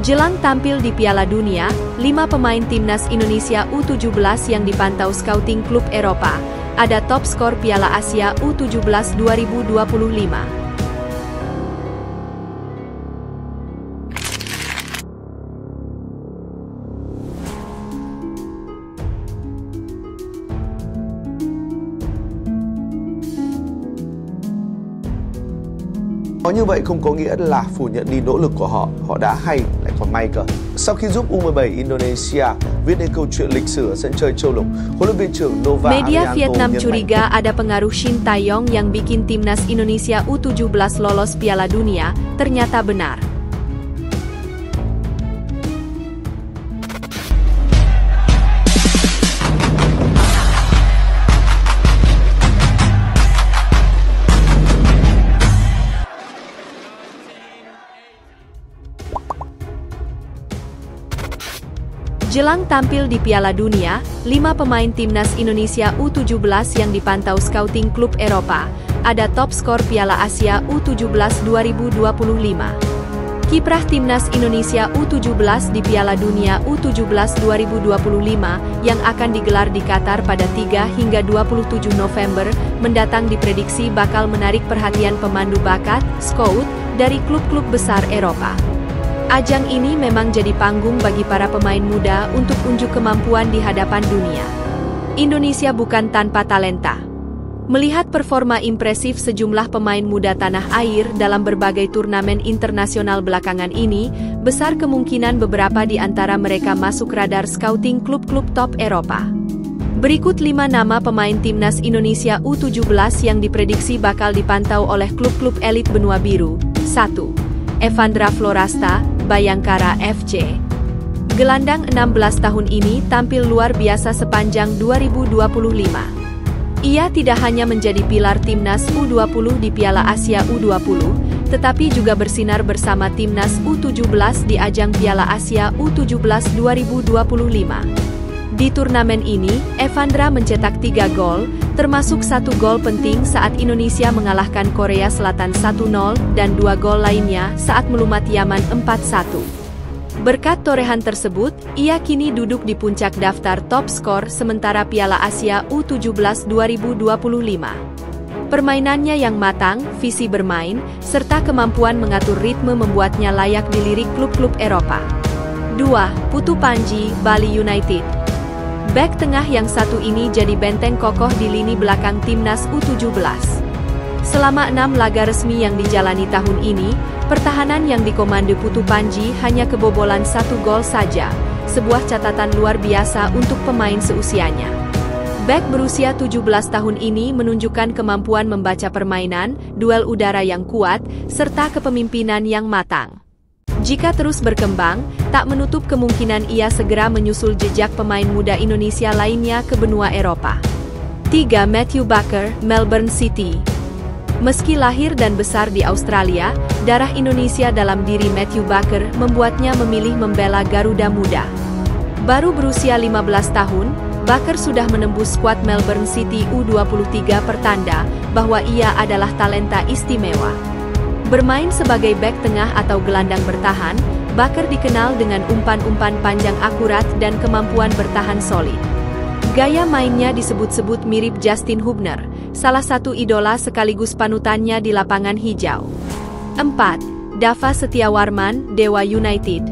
Jelang tampil di Piala Dunia, 5 pemain timnas Indonesia U17 yang dipantau scouting klub Eropa, ada top skor Piala Asia U17 2025. Có như vậy không có nghĩa là phủ nhận đi nỗ lực của họ, họ đá hay lại còn may cơ. Sau khi giúp U17 Indonesia viết nên câu chuyện lịch sử ở sân chơi châu lục, huấn luyện viên trưởng Nova Media Vietnam curiga ada pengaruh Shin Tae-yong yang bikin timnas Indonesia U17 lolos Piala Dunia, ternyata benar. Jelang tampil di Piala Dunia, 5 pemain timnas Indonesia U17 yang dipantau scouting klub Eropa, ada top skor Piala Asia U17 2025. Kiprah timnas Indonesia U17 di Piala Dunia U17 2025 yang akan digelar di Qatar pada 3 hingga 27 November mendatang diprediksi bakal menarik perhatian pemandu bakat, scout, dari klub-klub besar Eropa. Ajang ini memang jadi panggung bagi para pemain muda untuk unjuk kemampuan di hadapan dunia. Indonesia bukan tanpa talenta. Melihat performa impresif sejumlah pemain muda tanah air dalam berbagai turnamen internasional belakangan ini, besar kemungkinan beberapa di antara mereka masuk radar scouting klub-klub top Eropa. Berikut 5 nama pemain timnas Indonesia U17 yang diprediksi bakal dipantau oleh klub-klub elit benua biru. 1. Evandra Florasta, Bayangkara FC. Gelandang 16 tahun ini tampil luar biasa sepanjang 2025. Ia tidak hanya menjadi pilar timnas U20 di Piala Asia U20, tetapi juga bersinar bersama timnas U17 di ajang Piala Asia U17 2025. Di turnamen ini, Evandra mencetak 3 gol, termasuk 1 gol penting saat Indonesia mengalahkan Korea Selatan 1-0 dan 2 gol lainnya saat melumat Yaman 4-1. Berkat torehan tersebut, ia kini duduk di puncak daftar top skor sementara Piala Asia U17 2025. Permainannya yang matang, visi bermain, serta kemampuan mengatur ritme membuatnya layak dilirik klub-klub Eropa. 2. Putu Panji, Bali United. Bek tengah yang satu ini jadi benteng kokoh di lini belakang timnas U17. Selama 6 laga resmi yang dijalani tahun ini, pertahanan yang dikomando Putu Panji hanya kebobolan 1 gol saja, sebuah catatan luar biasa untuk pemain seusianya. Bek berusia 17 tahun ini menunjukkan kemampuan membaca permainan, duel udara yang kuat, serta kepemimpinan yang matang. Jika terus berkembang, tak menutup kemungkinan ia segera menyusul jejak pemain muda Indonesia lainnya ke benua Eropa. 3. Matthew Baker, Melbourne City. Meski lahir dan besar di Australia, darah Indonesia dalam diri Matthew Baker membuatnya memilih membela Garuda Muda. Baru berusia 15 tahun, Baker sudah menembus skuad Melbourne City U23 pertanda bahwa ia adalah talenta istimewa. Bermain sebagai bek tengah atau gelandang bertahan, Baker dikenal dengan umpan-umpan panjang akurat dan kemampuan bertahan solid. Gaya mainnya disebut-sebut mirip Justin Hubner, salah satu idola sekaligus panutannya di lapangan hijau. 4. Dava Setiawarman, Dewa United.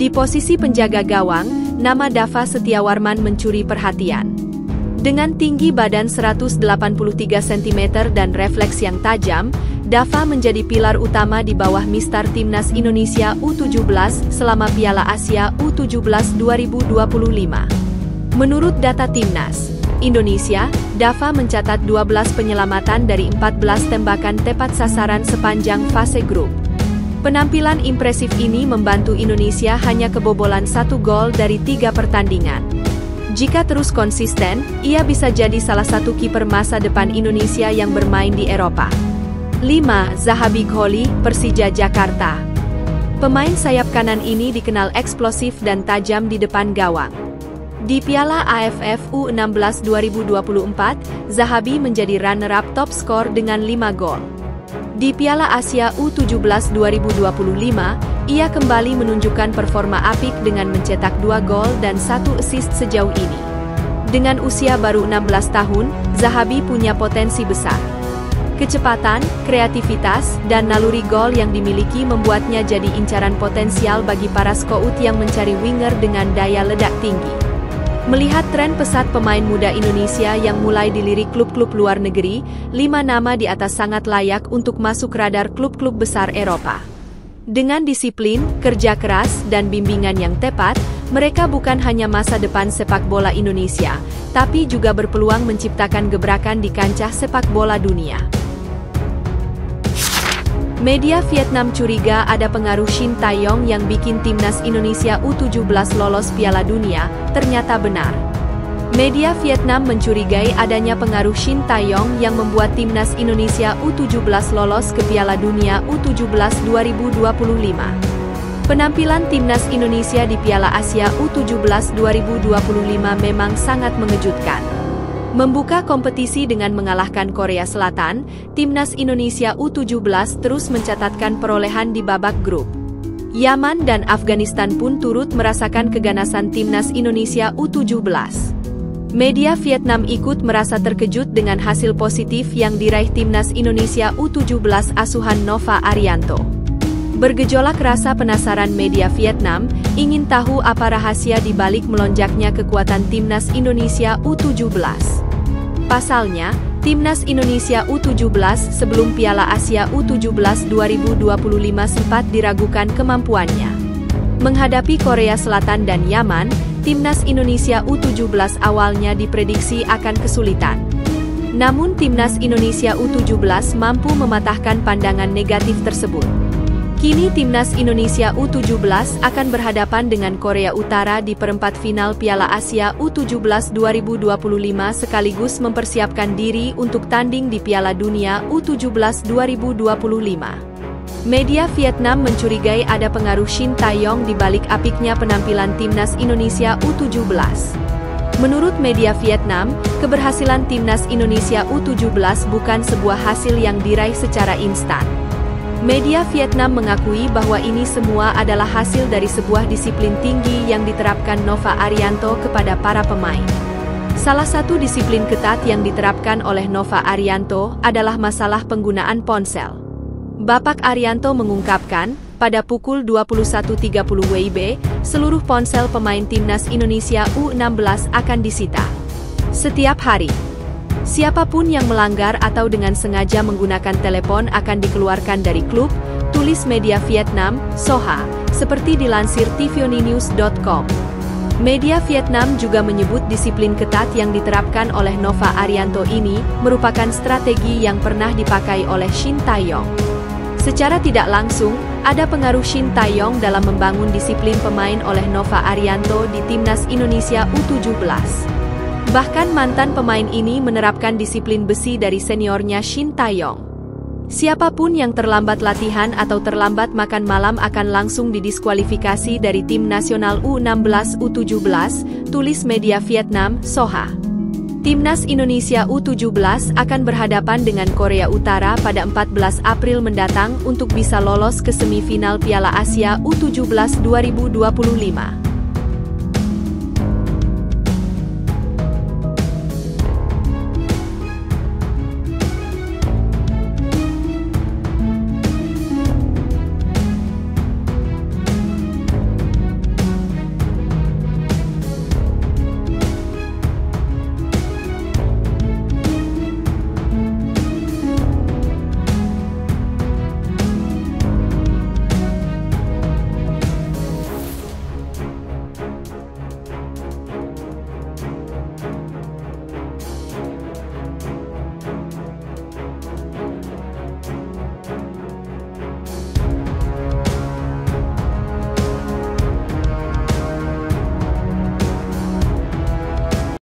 Di posisi penjaga gawang, nama Dava Setiawarman mencuri perhatian. Dengan tinggi badan 183 cm dan refleks yang tajam, Dava menjadi pilar utama di bawah mistar timnas Indonesia U17 selama Piala Asia U17 2025. Menurut data timnas Indonesia, Dava mencatat 12 penyelamatan dari 14 tembakan tepat sasaran sepanjang fase grup. Penampilan impresif ini membantu Indonesia hanya kebobolan 1 gol dari 3 pertandingan. Jika terus konsisten, ia bisa jadi salah satu kiper masa depan Indonesia yang bermain di Eropa. 5. Zahabi Gholi, Persija Jakarta. Pemain sayap kanan ini dikenal eksplosif dan tajam di depan gawang. Di Piala AFF U16 2024, Zahabi menjadi runner-up top skor dengan 5 gol. Di Piala Asia U17 2025, ia kembali menunjukkan performa apik dengan mencetak 2 gol dan 1 assist sejauh ini. Dengan usia baru 16 tahun, Zahabi punya potensi besar. Kecepatan, kreativitas, dan naluri gol yang dimiliki membuatnya jadi incaran potensial bagi para scout yang mencari winger dengan daya ledak tinggi. Melihat tren pesat pemain muda Indonesia yang mulai dilirik klub-klub luar negeri, 5 nama di atas sangat layak untuk masuk radar klub-klub besar Eropa. Dengan disiplin, kerja keras, dan bimbingan yang tepat, mereka bukan hanya masa depan sepak bola Indonesia, tapi juga berpeluang menciptakan gebrakan di kancah sepak bola dunia. Media Vietnam curiga ada pengaruh Shin Tae-yong yang bikin timnas Indonesia U17 lolos Piala Dunia, ternyata benar. Media Vietnam mencurigai adanya pengaruh Shin Tae-yong yang membuat timnas Indonesia U17 lolos ke Piala Dunia U17 2025. Penampilan timnas Indonesia di Piala Asia U17 2025 memang sangat mengejutkan. Membuka kompetisi dengan mengalahkan Korea Selatan, timnas Indonesia U17 terus mencatatkan perolehan di babak grup. Yaman dan Afghanistan pun turut merasakan keganasan timnas Indonesia U17. Media Vietnam ikut merasa terkejut dengan hasil positif yang diraih timnas Indonesia U17 asuhan Nova Arianto. Bergejolak rasa penasaran media Vietnam, ingin tahu apa rahasia di balik melonjaknya kekuatan timnas Indonesia U17. Pasalnya, timnas Indonesia U17 sebelum Piala Asia U17 2025 sempat diragukan kemampuannya. Menghadapi Korea Selatan dan Yaman, timnas Indonesia U17 awalnya diprediksi akan kesulitan. Namun timnas Indonesia U17 mampu mematahkan pandangan negatif tersebut. Kini timnas Indonesia U17 akan berhadapan dengan Korea Utara di perempat final Piala Asia U17 2025 sekaligus mempersiapkan diri untuk tanding di Piala Dunia U17 2025. Media Vietnam mencurigai ada pengaruh Shin Tae-yong di balik apiknya penampilan timnas Indonesia U17. Menurut media Vietnam, keberhasilan timnas Indonesia U17 bukan sebuah hasil yang diraih secara instan. Media Vietnam mengakui bahwa ini semua adalah hasil dari sebuah disiplin tinggi yang diterapkan Nova Arianto kepada para pemain. Salah satu disiplin ketat yang diterapkan oleh Nova Arianto adalah masalah penggunaan ponsel. Bapak Arianto mengungkapkan, pada pukul 21.30 WIB, seluruh ponsel pemain timnas Indonesia U16 akan disita. Setiap hari. Siapapun yang melanggar atau dengan sengaja menggunakan telepon akan dikeluarkan dari klub, tulis media Vietnam, Soha, seperti dilansir tvoninews.com. Media Vietnam juga menyebut disiplin ketat yang diterapkan oleh Nova Arianto ini merupakan strategi yang pernah dipakai oleh Shin Tae-yong. Secara tidak langsung, ada pengaruh Shin Tae-yong dalam membangun disiplin pemain oleh Nova Arianto di timnas Indonesia U17. Bahkan mantan pemain ini menerapkan disiplin besi dari seniornya Shin Tae-yong. Siapapun yang terlambat latihan atau terlambat makan malam akan langsung didiskualifikasi dari tim nasional U16 U17, tulis media Vietnam, Soha. Timnas Indonesia U17 akan berhadapan dengan Korea Utara pada 14 April mendatang untuk bisa lolos ke semifinal Piala Asia U17 2025.